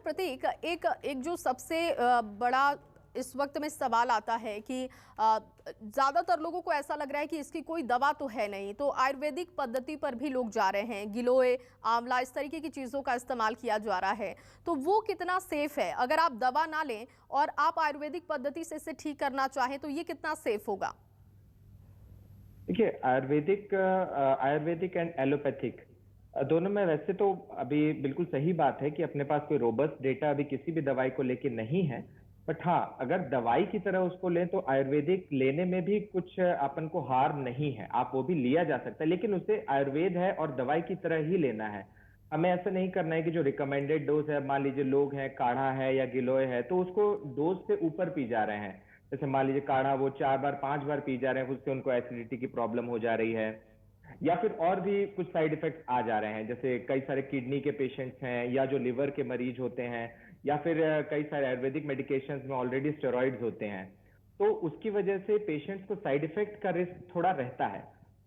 प्रतीक, एक एक जो सबसे बड़ा इस वक्त में सवाल आता है कि ज्यादातर लोगों को ऐसा लग रहा है कि इसकी कोई दवा तो है नहीं, तो आयुर्वेदिक पद्धति पर भी लोग जा रहे हैं। गिलोय, आंवला, इस तरीके की चीजों का इस्तेमाल किया जा रहा है। तो वो कितना सेफ है? अगर आप दवा ना लें और आप आयुर्वेदिक पद्धति से इसे ठीक करना चाहें तो ये कितना सेफ होगा? देखिए, आयुर्वेदिक एंड एलोपैथिक दोनों में वैसे तो अभी बिल्कुल सही बात है कि अपने पास कोई रोबस्ट डेटा अभी किसी भी दवाई को लेके नहीं है। बट हाँ, अगर दवाई की तरह उसको लें तो आयुर्वेदिक लेने में भी कुछ अपन को हार्म नहीं है। आप वो भी लिया जा सकता है, लेकिन उसे आयुर्वेद है और दवाई की तरह ही लेना है। हमें ऐसा नहीं करना है कि जो रिकमेंडेड डोज है, मान लीजिए लोग हैं, काढ़ा है या गिलोय है, तो उसको डोज से ऊपर पी जा रहे हैं। जैसे मान लीजिए काढ़ा वो 4 बार 5 बार पी जा रहे हैं, उससे उनको एसिडिटी की प्रॉब्लम हो जा रही है, या फिर और भी कुछ साइड इफेक्ट्स आ जा रहे हैं। जैसे कई सारे किडनी के पेशेंट्स हैं, या जो लिवर के मरीज होते हैं, या फिर कई सारे आयुर्वेदिक मेडिकेशंस में ऑलरेडी स्टेरॉइड्स होते हैं। तो उसकी वजह से पेशेंट्स को साइड इफेक्ट का रिस्क थोड़ा रहता है।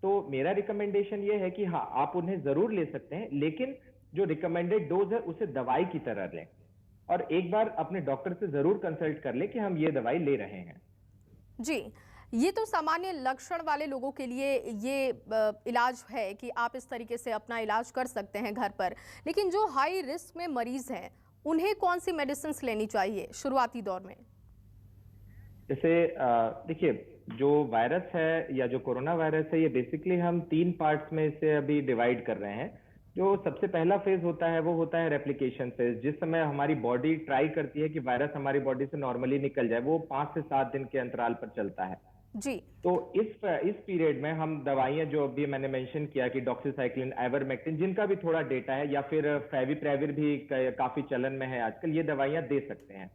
तो मेरा रिकमेंडेशन ये है कि हाँ, आप उन्हें जरूर ले सकते हैं, लेकिन जो रिकमेंडेड डोज है उसे दवाई की तरह लें, और एक बार अपने डॉक्टर से जरूर कंसल्ट कर ले कि हम ये दवाई ले रहे हैं। जी, ये तो सामान्य लक्षण वाले लोगों के लिए ये इलाज है कि आप इस तरीके से अपना इलाज कर सकते हैं घर पर। लेकिन जो हाई रिस्क में मरीज हैं, उन्हें कौन सी मेडिसिन लेनी चाहिए शुरुआती दौर में? जैसे देखिए, जो वायरस है या जो कोरोना वायरस है, ये बेसिकली हम 3 पार्ट्स में इसे अभी डिवाइड कर रहे हैं। जो सबसे पहला फेज होता है वो होता है रेप्लिकेशन फेज, जिस समय हमारी बॉडी ट्राई करती है कि वायरस हमारी बॉडी से नॉर्मली निकल जाए। वो 5 से 7 दिन के अंतराल पर चलता है। जी। तो इस पीरियड में हम दवाइयां, जो अभी मैंने मेंशन किया कि डॉक्सीसाइक्लिन, आइवरमेक्टिन, जिनका भी थोड़ा डेटा है, या फिर फेविप्रेविर भी काफी चलन में है आजकल, ये दवाइयां दे सकते हैं।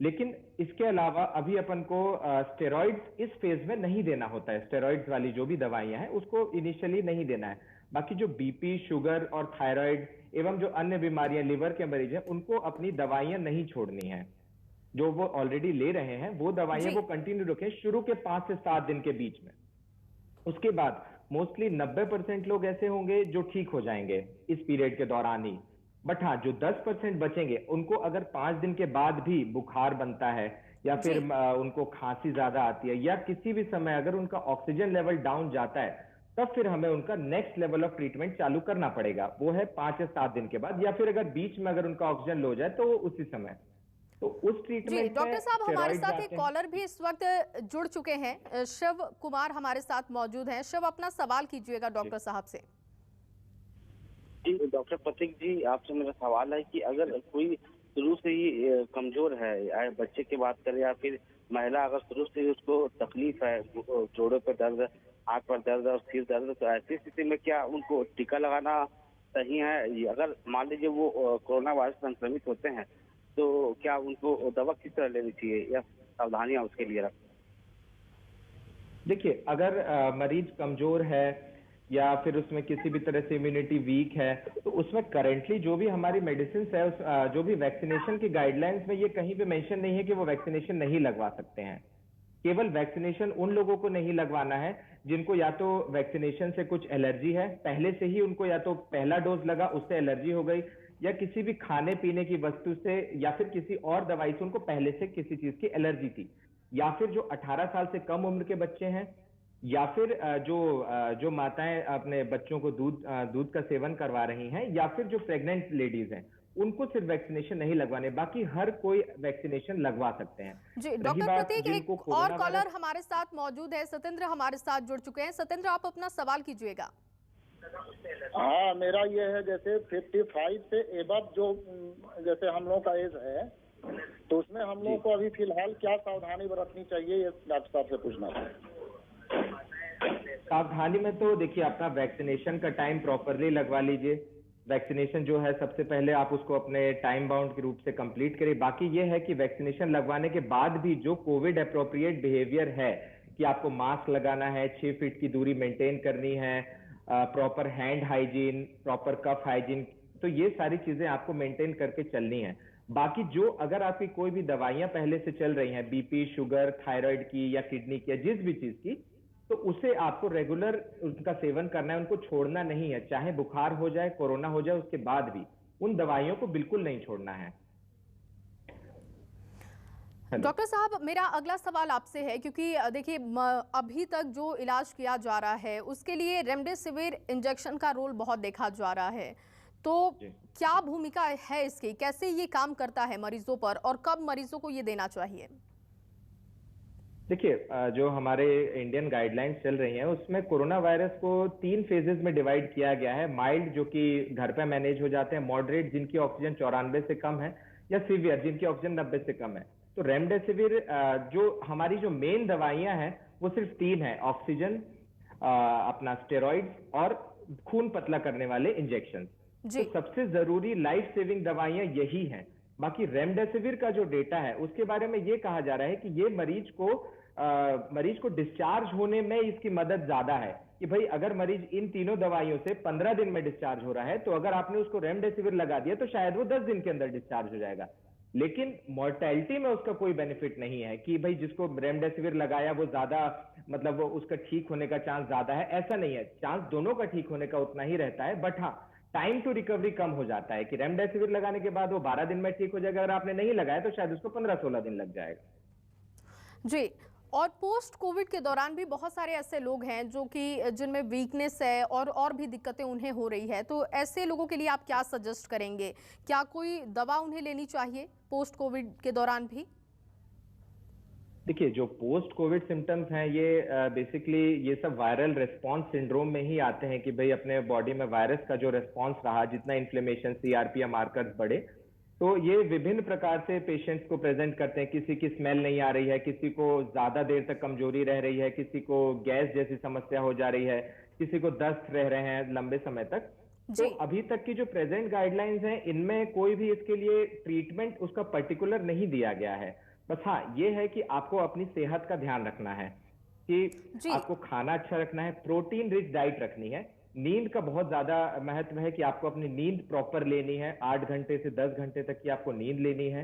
लेकिन इसके अलावा अभी अपन को स्टेरॉइड्स इस फेज में नहीं देना होता है। स्टेरॉइड्स वाली जो भी दवाइयां हैं उसको इनिशियली नहीं देना है। बाकी जो बीपी, शुगर और थायराइड एवं जो अन्य बीमारियां, लिवर के मरीज हैं, उनको अपनी दवाइयां नहीं छोड़नी है। जो वो ऑलरेडी ले रहे हैं वो दवाइयां वो कंटिन्यू रखें शुरू के 5 से 7 दिन के बीच में। उसके बाद मोस्टली 90% लोग ऐसे होंगे जो ठीक हो जाएंगे इस पीरियड के दौरान ही। बट हाँ, जो 10% बचेंगे, उनको अगर 5 दिन के बाद भी बुखार बनता है, या फिर उनको खांसी ज्यादा आती है, या किसी भी समय अगर उनका ऑक्सीजन लेवल डाउन जाता है, तब फिर हमें उनका नेक्स्ट लेवल ऑफ ट्रीटमेंट चालू करना पड़ेगा। वो है 5 या 7 दिन के बाद, या फिर अगर बीच में अगर उनका ऑक्सीजन लो जाए तो उसी समय। तो उस ट्रीटमेंट में डॉक्टर साहब, हमारे साथ एक कॉलर भी इस वक्त जुड़ चुके हैं। शिव कुमार हमारे साथ मौजूद हैं। शिव, अपना सवाल कीजिएगा डॉक्टर साहब से। जी डॉक्टर प्रतीक जी, आपसे मेरा सवाल है कि अगर कोई शुरू से ही कमजोर है, या बच्चे की बात करें या फिर महिला, अगर शुरू से ही उसको तकलीफ है, जोड़ों पे दर्द, हाथ पर दर्द और सिर दर्द, तो ऐसी स्थिति में क्या उनको टीका लगाना सही है? अगर मान लीजिए वो कोरोना वायरस संक्रमित होते हैं तो क्या उनको दवा किस तरह लेनी चाहिए, या सावधानियां उसके लिए रखें? देखिए, अगर मरीज कमजोर है या फिर उसमें किसी भी तरह से इम्यूनिटी वीक है, तो उसमें करेंटली जो भी हमारी मेडिसिन है, जो भी वैक्सीनेशन की गाइडलाइंस में ये कहीं भी मेंशन नहीं है कि वो वैक्सीनेशन नहीं लगवा सकते हैं। केवल वैक्सीनेशन उन लोगों को नहीं लगवाना है जिनको या तो वैक्सीनेशन से कुछ एलर्जी है, पहले से ही उनको या तो पहला डोज लगा उससे एलर्जी हो गई, या किसी भी खाने पीने की वस्तु से या फिर किसी और दवाई से उनको पहले से किसी चीज की एलर्जी थी, या फिर जो 18 साल से कम उम्र के बच्चे हैं, या फिर जो माताएं अपने बच्चों को दूध का सेवन करवा रही हैं, या फिर जो प्रेग्नेंट लेडीज हैं, उनको सिर्फ वैक्सीनेशन नहीं लगवाने, बाकी हर कोई वैक्सीनेशन लगवा सकते हैं। जी डॉक्टर प्रतीक, एक और कॉलर हमारे साथ मौजूद है। सत्येंद्र हमारे साथ जुड़ चुके हैं। सत्येंद्र, आप अपना सवाल कीजिएगा। हाँ, मेरा ये है, जैसे 55 से एबव जो जैसे हम लोगों का एज है, तो उसमें हम लोगों को अभी फिलहाल क्या सावधानी बरतनी चाहिए, ये डॉक्टर साहब से पूछना था। सावधानी में तो देखिए, अपना वैक्सीनेशन का टाइम प्रॉपरली लगवा लीजिए। वैक्सीनेशन जो है सबसे पहले आप उसको अपने टाइम बाउंड के रूप से कंप्लीट करिए। बाकी ये है कि वैक्सीनेशन लगवाने के बाद भी जो कोविड अप्रोप्रिएट बिहेवियर है, कि आपको मास्क लगाना है, 6 फीट की दूरी मेंटेन करनी है, प्रॉपर हैंड हाइजीन, प्रॉपर कफ हाइजीन, तो ये सारी चीजें आपको मेंटेन करके चलनी है। बाकी जो अगर आपकी कोई भी दवाइयां पहले से चल रही हैं, बीपी, शुगर, थायराइड की या किडनी की या जिस भी चीज की, तो उसे आपको रेगुलर उनका सेवन करना है, उनको छोड़ना नहीं है। चाहे बुखार हो जाए, कोरोना हो जाए, उसके बाद भी उन दवाइयों को बिल्कुल नहीं छोड़ना है। डॉक्टर साहब, मेरा अगला सवाल आपसे है, क्योंकि देखिए अभी तक जो इलाज किया जा रहा है उसके लिए रेमडेसिविर इंजेक्शन का रोल बहुत देखा जा रहा है, तो क्या भूमिका है इसकी, कैसे ये काम करता है मरीजों पर और कब मरीजों को ये देना चाहिए? देखिए, जो हमारे इंडियन गाइडलाइंस चल रही हैं उसमें कोरोना वायरस को 3 फेजेस में डिवाइड किया गया है। माइल्ड, जो कि घर पे मैनेज हो जाते हैं, मॉडरेट जिनकी ऑक्सीजन 94 से कम है, या सीवियर जिनकी ऑक्सीजन 90 से कम है। तो रेमडेसिविर जो हमारी जो मेन दवाइयां हैं वो सिर्फ 3 है: ऑक्सीजन, अपना स्टेरॉइड्स और खून पतला करने वाले इंजेक्शन। तो सबसे जरूरी लाइफ सेविंग दवाइयां यही हैं। बाकी रेमडेसिविर का जो डेटा है उसके बारे में ये कहा जा रहा है कि ये मरीज को डिस्चार्ज होने में इसकी मदद ज्यादा है, कि भाई अगर मरीज इन तीनों दवाइयों से 15 दिन में डिस्चार्ज हो रहा है तो अगर आपने उसको रेमडेसिविर लगा दिया तो शायद वो 10 दिन के अंदर डिस्चार्ज हो जाएगा। लेकिन मोर्टेलिटी में उसका कोई बेनिफिट नहीं है कि भाई जिसको रेमडेसिविर लगाया वो ज्यादा, मतलब वो उसका ठीक होने का चांस ज्यादा है, ऐसा नहीं है। चांस दोनों का ठीक होने का उतना ही रहता है, बट हाँ, टाइम टू रिकवरी कम हो जाता है कि रेमडेसिविर लगाने के बाद वो 12 दिन में ठीक हो जाएगा, अगर आपने नहीं लगाया तो शायद उसको 15-16 दिन लग जाएगा। जी, और पोस्ट कोविड के दौरान भी बहुत सारे ऐसे लोग हैं जो कि जिनमें वीकनेस है और भी दिक्कतें उन्हें हो रही है, तो ऐसे लोगों के लिए आप क्या सजेस्ट करेंगे? क्या कोई दवा उन्हें लेनी चाहिए पोस्ट कोविड के दौरान भी? देखिए, जो पोस्ट कोविड सिम्टम्स हैं ये बेसिकली ये सब वायरल रिस्पांस सिंड्रोम में ही आते हैं कि भाई अपने बॉडी में वायरस का जो रिस्पांस रहा, जितना इन्फ्लेमेशन, सीआरपी मार्कर्स बढ़े, तो ये विभिन्न प्रकार से पेशेंट्स को प्रेजेंट करते हैं। किसी की स्मेल नहीं आ रही है, किसी को ज्यादा देर तक कमजोरी रह रही है, किसी को गैस जैसी समस्या हो जा रही है, किसी को दस्त रह रहे हैं लंबे समय तक। तो अभी तक की जो प्रेजेंट गाइडलाइंस हैं इनमें कोई भी इसके लिए ट्रीटमेंट उसका पर्टिकुलर नहीं दिया गया है। बस हाँ, ये है कि आपको अपनी सेहत का ध्यान रखना है, कि आपको खाना अच्छा रखना है, प्रोटीन रिच डाइट रखनी है, नींद का बहुत ज्यादा महत्व है कि आपको अपनी नींद प्रॉपर लेनी है, 8 घंटे से 10 घंटे तक की आपको नींद लेनी है।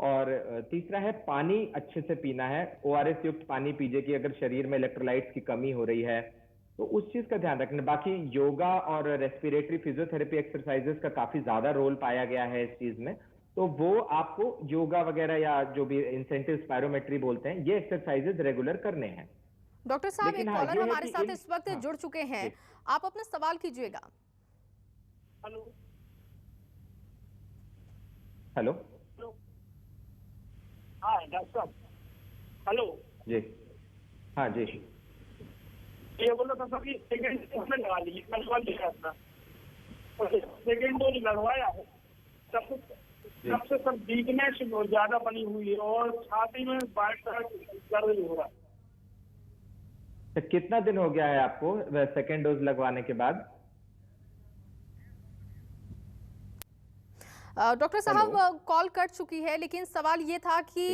और तीसरा है पानी अच्छे से पीना है, ओआरएस युक्त पानी पीजिए कि अगर शरीर में इलेक्ट्रोलाइट्स की कमी हो रही है तो उस चीज का ध्यान रखना। बाकी योगा और रेस्पिरेटरी फिजियोथेरेपी एक्सरसाइजेस का काफी ज्यादा रोल पाया गया है इस चीज में, तो वो आपको योगा वगैरह या जो भी इंसेंटिव स्पायरोमेट्री बोलते हैं, ये एक्सरसाइजेस रेगुलर करने हैं। डॉक्टर साहब, एक कॉलर हमारे साथ इस वक्त जुड़ चुके हैं, आप अपना सवाल कीजिएगा। हेलो हेलो, हाँ डॉक्टर साहब, हेलो जी, हाँ जी, ये बोला था सर कि सेकेंड डोज में लगा लीजिए, मैं सवाल लिखा था और सेकेंड डोज लगवाया है, सबसे सब वीकनेस ज्यादा बनी हुई है और छाती में दर्द हो रहा है। तो कितना दिन हो गया है आपको सेकेंड डोज लगवाने के बाद? डॉक्टर साहब, कॉल कट चुकी है, लेकिन सवाल ये था कि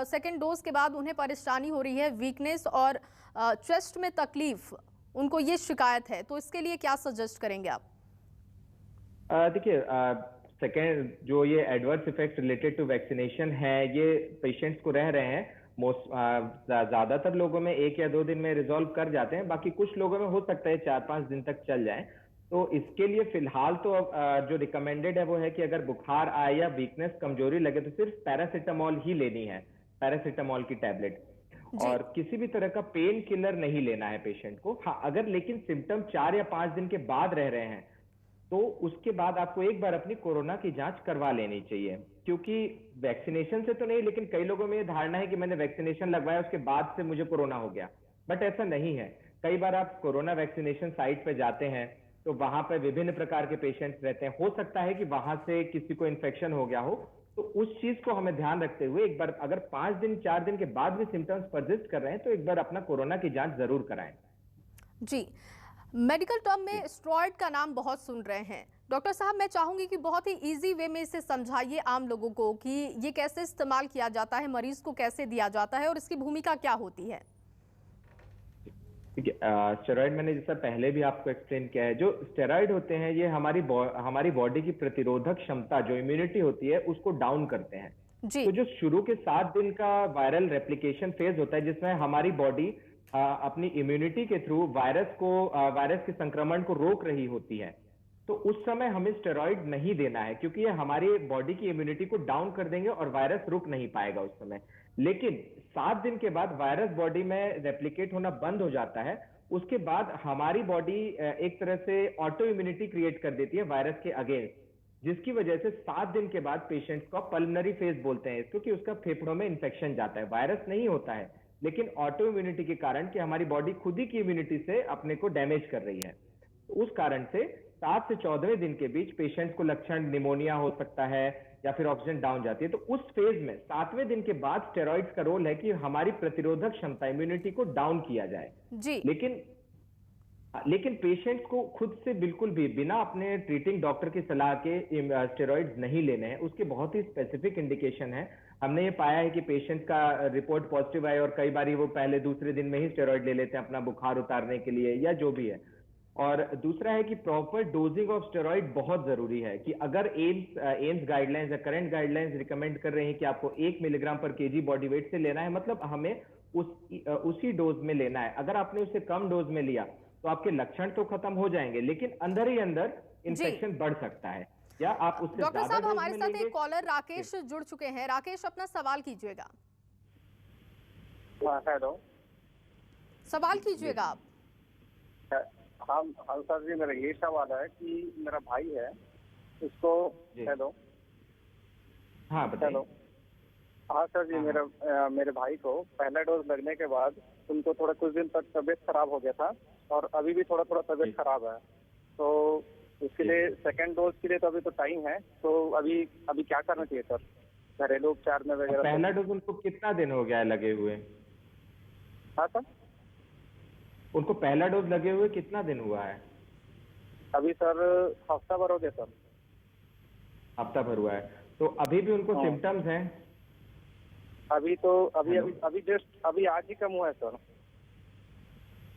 सेकेंड डोज के बाद उन्हें परेशानी हो रही है, वीकनेस और चेस्ट में तकलीफ, उनको ये शिकायत है, तो इसके लिए क्या सजेस्ट करेंगे आप? देखिए, सेकेंड जो ये adverse effect related to vaccination है, ये पेशेंट्स को रह रहे हैं। ज्यादातर लोगों में 1 या 2 दिन में रिजॉल्व कर जाते हैं, बाकी कुछ लोगों में हो सकता है 4-5 दिन तक चल जाए। तो इसके लिए फिलहाल तो जो रिकमेंडेड है वो है कि अगर बुखार आए या वीकनेस, कमजोरी लगे तो सिर्फ पैरासीटामोल ही लेनी है, पैरासीटामोल की टैबलेट, और किसी भी तरह का पेन किलर नहीं लेना है पेशेंट को। हाँ, अगर लेकिन सिम्टम 4 या 5 दिन के बाद रह रहे हैं तो उसके बाद आपको एक बार अपनी कोरोना की जांच करवा लेनी चाहिए, क्योंकि वैक्सीनेशन से तो नहीं, लेकिन कई लोगों में ये धारणा है कि मैंने वैक्सीनेशन लगवाया उसके बाद से मुझे कोरोना हो गया, बट ऐसा नहीं है। कई बार आप कोरोना वैक्सीनेशन साइट पे जाते हैं तो वहां पर विभिन्न प्रकार के पेशेंट्स रहते हैं, हो सकता है कि वहां से किसी को इन्फेक्शन हो गया हो, तो उस चीज को हमें ध्यान रखते हुए एक बार अगर 5 दिन 4 दिन के बाद भी सिम्टम्स परसिस्ट कर रहे हैं तो एक बार अपना कोरोना की जांच जरूर कराएं। जी, मेडिकल टर्म में स्टेरॉइड का नाम बहुत सुन रहे हैं। डॉक्टर साहब, मैं चाहूंगी कि बहुत ही इजी वे में इसे समझाइए आम लोगों को कि ये कैसे इस्तेमाल किया जाता है, मरीज को कैसे दिया जाता है और इसकी भूमिका क्या होती है। स्टेरॉइड मैंने जैसा पहले भी आपको एक्सप्लेन किया है, जो स्टेरॉइड होते हैं ये हमारी बॉडी की प्रतिरोधक क्षमता, जो इम्यूनिटी होती है, उसको डाउन करते हैं। तो जो शुरू के 7 दिन का वायरल रेप्लिकेशन फेज होता है, जिसमें हमारी बॉडी अपनी इम्यूनिटी के थ्रू वायरस के संक्रमण को रोक रही होती है, तो उस समय हमें स्टेरॉइड नहीं देना है, क्योंकि ये हमारी बॉडी की इम्यूनिटी को डाउन कर देंगे और वायरस रुक नहीं पाएगा उस समय। लेकिन 7 दिन के बाद वायरस बॉडी में रेप्लिकेट होना बंद हो जाता है। उसके बाद हमारी बॉडी एक तरह से ऑटो इम्यूनिटी क्रिएट कर देती है वायरस के अगेंस्ट, जिसकी वजह से 7 दिन के बाद पेशेंट्स को पल्मोनरी फेज बोलते हैं इसको, कि उसका फेफड़ों में इंफेक्शन जाता है। वायरस नहीं होता है, लेकिन ऑटो इम्यूनिटी के कारण कि हमारी बॉडी खुद ही की इम्यूनिटी से अपने को डैमेज कर रही है। उस कारण से 7 से 14वें दिन के बीच पेशेंट्स को लक्षण निमोनिया हो सकता है या फिर ऑक्सीजन डाउन जाती है। तो उस फेज में 7वें दिन के बाद स्टेरॉइड्स का रोल है कि हमारी प्रतिरोधक क्षमता, इम्यूनिटी को डाउन किया जाए जी। लेकिन पेशेंट्स को खुद से बिल्कुल भी बिना अपने ट्रीटिंग डॉक्टर की सलाह के स्टेरॉइड्स नहीं लेने हैं। उसके बहुत ही स्पेसिफिक इंडिकेशन है। हमने ये पाया है कि पेशेंट का रिपोर्ट पॉजिटिव आए और कई बार वो पहले दूसरे दिन में ही स्टेरॉइड ले लेते हैं अपना बुखार उतारने के लिए या जो भी है। और दूसरा है कि प्रॉपर डोजिंग ऑफ स्टेरॉइड बहुत जरूरी है, कि अगर एम्स गाइडलाइंस या करंट गाइडलाइंस रिकमेंड कर रहे हैं कि आपको 1 मिलीग्राम पर केजी बॉडी वेट से लेना है, मतलब हमें उसी डोज में लेना है। अगर आपने उससे कम डोज में लिया तो आपके लक्षण तो खत्म हो जाएंगे, लेकिन अंदर ही अंदर इन्फेक्शन बढ़ सकता है, या आप उससे डॉक्टर साहब हमारे साथ एक कॉलर राकेश जुड़ चुके हैं। राकेश, अपना सवाल कीजिएगा। हेलो, सवाल कीजिएगा आप। हाँ सर जी, मेरा ये सवाल है कि मेरा भाई है, उसको हेलो हाँ बताइए। हेलो हाँ सर जी, मेरे भाई को पहला डोज लगने के बाद उनको थोड़ा कुछ दिन तक तबीयत खराब हो गया था, और अभी भी थोड़ा तबीयत खराब है। तो उसके लिए सेकंड डोज के लिए तो अभी तो टाइम है, तो अभी क्या करना चाहिए सर, घरेलू उपचार में वगैरह? पहला डोज उनको कितना दिन हो गया है लगे हुए? हाँ सर, उनको पहला डोज लगे हुए कितना दिन हुआ है? अभी सर हफ्ता भर हो गया सर। हफ्ता भर हुआ है। तो अभी भी उनको सिम्टम्स हैं? अभी जस्ट आज ही कम हुआ है सर।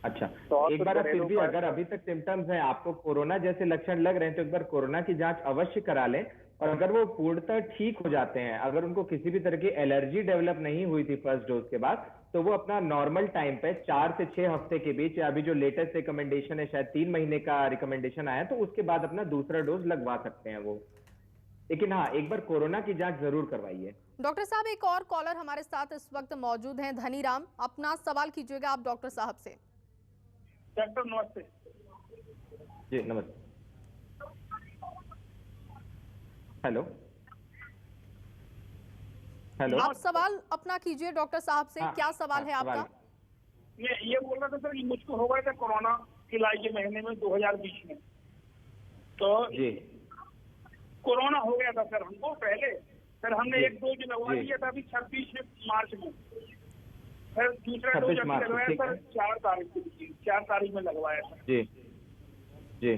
अच्छा, तो एक बार फिर भी अगर अभी तक सिम्टम्स हैं, आपको कोरोना जैसे लक्षण लग रहे हैं, तो एक बार कोरोना की जांच अवश्य करा लें। और अगर वो पूर्णतः ठीक हो जाते हैं, अगर उनको किसी भी तरह की एलर्जी डेवलप नहीं हुई थी फर्स्ट डोज के बाद, तो वो अपना नॉर्मल टाइम पे 4 से 6 हफ्ते के बीच, या अभी जो लेटेस्ट रिकमेंडेशन है शायद 3 महीने का रिकमेंडेशन आया, तो उसके बाद अपना दूसरा डोज लगवा सकते हैं वो। लेकिन हाँ, एक बार कोरोना की जांच जरूर करवाइए। डॉक्टर साहब, एक और कॉलर हमारे साथ इस वक्त मौजूद हैं, धनीराम। अपना सवाल कीजिएगा आप डॉक्टर साहब से। डॉक्टर नमस्ते। जी नमस्ते। हेलो हेलो, आप सवाल अपना कीजिए डॉक्टर साहब से। क्या सवाल है आपका? ये बोल रहा था सर कि मुझको हो गया था कोरोना जुलाई के महीने में 2020 में। तो जी कोरोना हो गया था सर हमको पहले। फिर हमने एक डोज लगवा दिया था अभी 26 मार्च में। फिर दूसरा डोज अभी लगवाया सर 4 तारीख में लगवाया था। जी जी।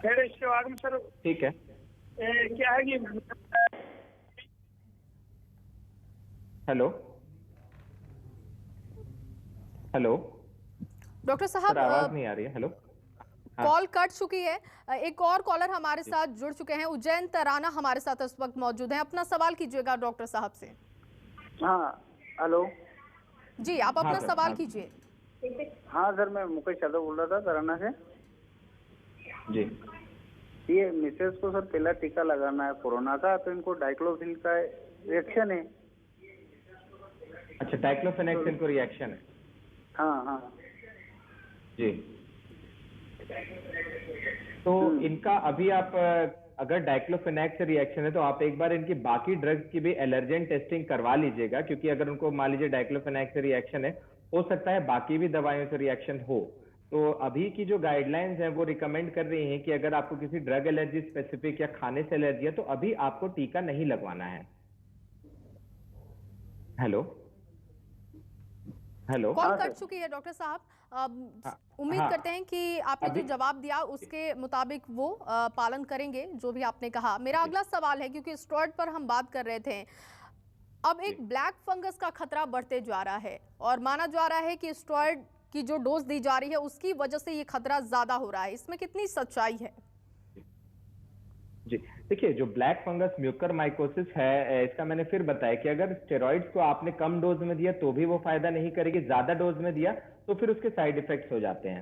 फिर इसके बाद में सर ठीक है, क्या है कि हेलो हेलो डॉक्टर साहब, आवाज नहीं आ रही है। हेलो, कॉल कट चुकी है। एक और कॉलर हमारे साथ जुड़ चुके हैं, उज्जैन तराना हमारे साथ इस वक्त मौजूद हैं। अपना सवाल कीजिएगा डॉक्टर साहब से। हाँ हेलो जी, आप अपना सवाल कीजिए। हाँ सर, मैं मुकेश यादव बोल रहा था तराना से। जी, ये मिसेस को सर पहला टीका लगाना है कोरोना का, तो इनको डाइक्लोफिन का रिएक्शन है। अच्छा, डाइक्लोफेनेक को रिएक्शन है? हाँ जी। तो इनका अभी आप अगर डाइक्लोफेनेक से रिएक्शन है, तो आप एक बार इनकी बाकी ड्रग्स की भी एलर्जेन टेस्टिंग करवा लीजिएगा, क्योंकि अगर उनको मान लीजिए डाइक्लोफेनेक से रिएक्शन है, हो सकता है बाकी भी दवाइयों से रिएक्शन हो। तो अभी की जो गाइडलाइंस है वो रिकमेंड कर रही हैं कि अगर आपको किसी ड्रग एलर्जी स्पेसिफिक या खाने से एलर्जी है, तो अभी आपको टीका नहीं लगवाना है। हेलो हेलो, कॉल कट चुकी है डॉक्टर साहब। उम्मीद करते हैं कि आपने जो जवाब दिया उसके मुताबिक वो पालन करेंगे जो भी आपने कहा। मेरा अगला सवाल है, क्योंकि स्टेरॉइड पर हम बात कर रहे थे, अब एक ब्लैक फंगस का खतरा बढ़ते जा रहा है और माना जा रहा है कि स्टेरॉइड की जो डोज दी जा रही है उसकी वजह से ये खतरा ज्यादा हो रहा है। इसमें कितनी सच्चाई है? जी देखिए, जो ब्लैक फंगस म्यूकरमाइकोसिस है, इसका मैंने फिर बताया कि अगर स्टेरॉइड्स को आपने कम डोज में दिया तो भी वो फायदा नहीं करेगी, ज्यादा डोज में दिया तो फिर उसके साइड इफेक्ट्स हो जाते हैं।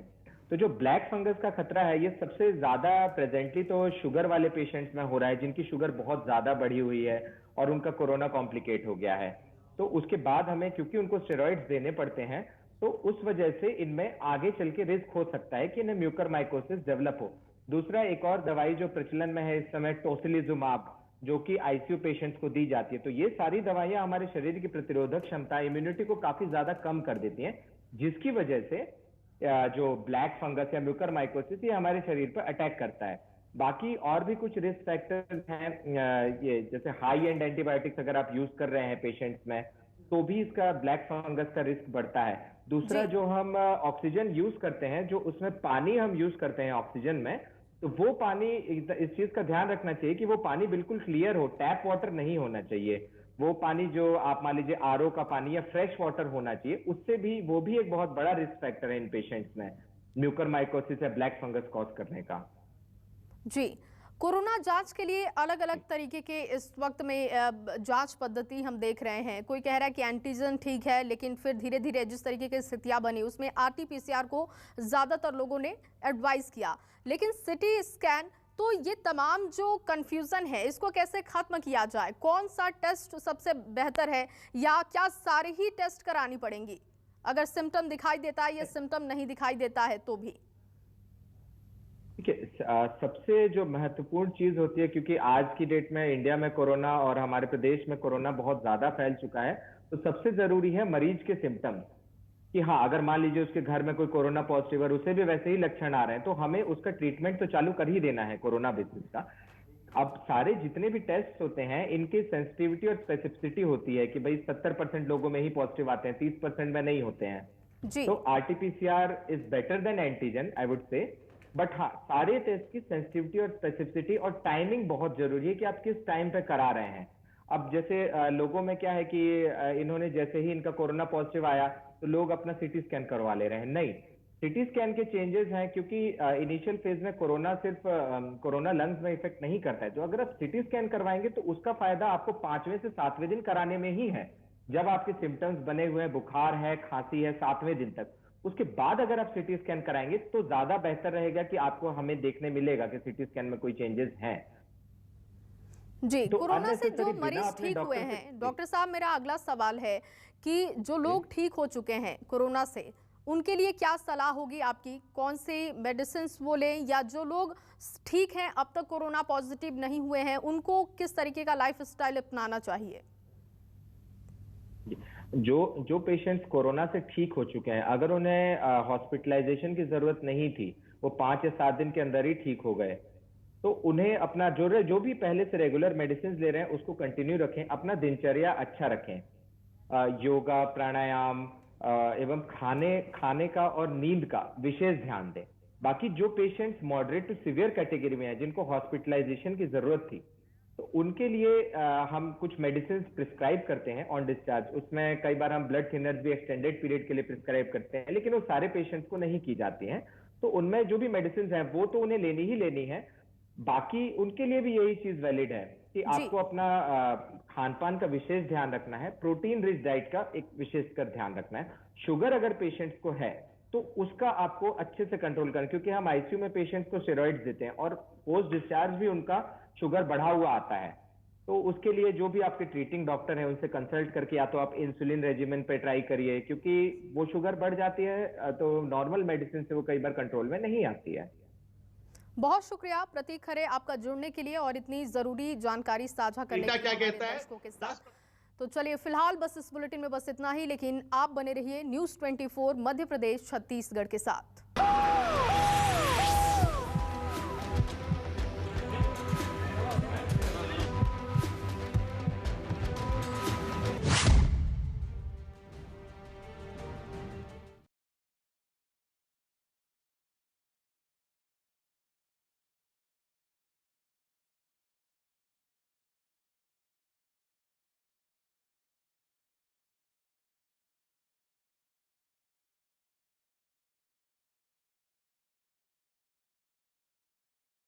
तो जो ब्लैक फंगस का खतरा है ये सबसे ज्यादा प्रेजेंटली तो शुगर वाले पेशेंट्स में हो रहा है, जिनकी शुगर बहुत ज्यादा बढ़ी हुई है और उनका कोरोना कॉम्प्लिकेट हो गया है। तो उसके बाद हमें, क्योंकि उनको स्टेरॉइड्स देने पड़ते हैं, तो उस वजह से इनमें आगे चल के रिस्क हो सकता है कि इन्हें म्यूकरमाइकोसिस डेवलप हो। दूसरा, एक और दवाई जो प्रचलन में है इस समय, टोसिलिजुमाब, जो कि आईसीयू पेशेंट्स को दी जाती है। तो ये सारी दवाइयां हमारे शरीर की प्रतिरोधक क्षमता, इम्यूनिटी को काफी ज्यादा कम कर देती हैं, जिसकी वजह से जो ब्लैक फंगस या म्यूकरमाइकोसिस ये हमारे शरीर पर अटैक करता है। बाकी और भी कुछ रिस्क फैक्टर्स हैं, ये जैसे हाई एंड एंटीबायोटिक्स अगर आप यूज कर रहे हैं पेशेंट्स में, तो भी इसका ब्लैक फंगस का रिस्क बढ़ता है। दूसरा, जो हम ऑक्सीजन यूज करते हैं, जो उसमें पानी हम यूज करते हैं ऑक्सीजन में, तो वो पानी, इस चीज का ध्यान रखना चाहिए कि वो पानी बिल्कुल क्लियर हो, टैप वाटर नहीं होना चाहिए। वो पानी जो आप मान लीजिए आरओ का पानी या फ्रेश वाटर होना चाहिए, उससे भी, वो भी एक बहुत बड़ा रिस्क फैक्टर है इन पेशेंट्स में म्यूकरमाइकोसिस या ब्लैक फंगस कॉज करने का। जी, कोरोना जांच के लिए अलग अलग तरीके के इस वक्त में जांच पद्धति हम देख रहे हैं। कोई कह रहा है कि एंटीजन ठीक है, लेकिन फिर धीरे धीरे जिस तरीके की स्थितियां बनी उसमें आरटी-पीसीआर को ज्यादातर लोगों ने एडवाइस किया, लेकिन सिटी स्कैन, तो ये तमाम जो कंफ्यूजन है इसको कैसे खत्म किया जाए? कौन सा टेस्ट सबसे बेहतर है, या क्या सारे ही टेस्ट करानी पड़ेंगी अगर सिम्टम दिखाई देता है या सिम्टम नहीं दिखाई देता है तो भी? देखिए, सबसे जो महत्वपूर्ण चीज होती है, क्योंकि आज की डेट में इंडिया में कोरोना और हमारे प्रदेश में कोरोना बहुत ज्यादा फैल चुका है, तो सबसे जरूरी है मरीज के सिम्टम्स। कि हाँ, अगर मान लीजिए उसके घर में कोई कोरोना पॉजिटिव है, उसे भी वैसे ही लक्षण आ रहे हैं, तो हमें उसका ट्रीटमेंट तो चालू कर ही देना है कोरोना बेसिस का। अब सारे जितने भी टेस्ट होते हैं, इनकी सेंसिटिविटी और स्पेसिफिसिटी होती है कि भाई 70% लोगों में ही पॉजिटिव आते हैं, 30% में नहीं होते हैं जी। तो RT-PCR is better than antigen, I would say. But हाँ, सारे टेस्ट की सेंसिटिविटी और स्पेसिफिसिटी और टाइमिंग बहुत जरूरी है कि आप किस टाइम पे करा रहे हैं। अब जैसे लोगों में क्या है कि इन्होंने जैसे ही इनका कोरोना पॉजिटिव आया तो लोग अपना सीटी स्कैन करवा ले रहे हैं। नहीं, सीटी स्कैन के चेंजेस हैं, क्योंकि इनिशियल फेज में कोरोना सिर्फ कोरोना लंग्स में इफेक्ट नहीं करता है। तो अगर आप सीटी स्कैन करवाएंगे तो उसका फायदा आपको 5वें से 7वें दिन कराने में ही है, जब आपके सिम्टम्स बने हुए हैं, बुखार है, खांसी है, 7वें दिन तक। उसके बाद अगर आप सीटी स्कैन कराएंगे तो ज्यादा बेहतर रहेगा कि आपको, हमें देखने मिलेगा कि सीटी स्कैन में कोई चेंजेस हैं। जी, तो कोरोना से जो मरीज ठीक हुए हैं, डॉक्टर साहब, मेरा अगला सवाल है कि जो लोग ठीक हो चुके हैं कोरोना से, उनके लिए क्या सलाह होगी आपकी? कौन सी मेडिसिन वो लें, या जो लोग ठीक हैं, अब तक कोरोना पॉजिटिव नहीं हुए हैं, उनको किस तरीके का लाइफ स्टाइल अपनाना चाहिए? जो पेशेंट्स कोरोना से ठीक हो चुके हैं, अगर उन्हें हॉस्पिटलाइजेशन की जरूरत नहीं थी, वो 5 या 7 दिन के अंदर ही ठीक हो गए, तो उन्हें अपना जो भी पहले से रेगुलर मेडिसिन ले रहे हैं उसको कंटिन्यू रखें, अपना दिनचर्या अच्छा रखें, योगा, प्राणायाम एवं खाने का और नींद का विशेष ध्यान दें। बाकी जो patients moderate to severe category में हैं, जिनको हॉस्पिटलाइजेशन की जरूरत थी, तो उनके लिए हम कुछ मेडिसिन प्रिस्क्राइब करते हैं ऑन डिस्चार्ज। उसमें कई बार हम ब्लड थिनर्स भी एक्सटेंडेड पीरियड के लिए प्रिस्क्राइब करते हैं, लेकिन वो सारे पेशेंट्स को नहीं की जाती हैं। तो उनमें जो भी मेडिसिन हैं वो तो उन्हें लेनी ही लेनी है। बाकी उनके लिए भी यही चीज वैलिड है कि आपको अपना खान पान का विशेष ध्यान रखना है, प्रोटीन रिच डाइट का एक विशेष कर ध्यान रखना है। शुगर अगर पेशेंट्स को है तो उसका आपको अच्छे से कंट्रोल करना, क्योंकि हम आईसीयू में पेशेंट्स को स्टेरॉइड्स देते हैं और पोस्ट डिस्चार्ज भी उनका शुगर बढ़ा हुआ आता है। तो उसके लिए जो भी आपके ट्रीटिंग डॉक्टर हैं उनसे कंसल्ट करके या तो आप इंसुलिन रेजिमेंट पे ट्राई करिए, क्योंकि वो शुगर बढ़ जाती है तो नॉर्मल मेडिसिन से वो कई बार कंट्रोल में नहीं आती है। बहुत शुक्रिया प्रतीक खरे आपका जुड़ने के लिए और इतनी जरूरी जानकारी साझा करने के लिए दर्शकों के साथ। तो चलिए, फिलहाल बस इस बुलेटिन में बस इतना ही, लेकिन आप बने रहिए न्यूज़ 24 मध्य प्रदेश छत्तीसगढ़ के साथ।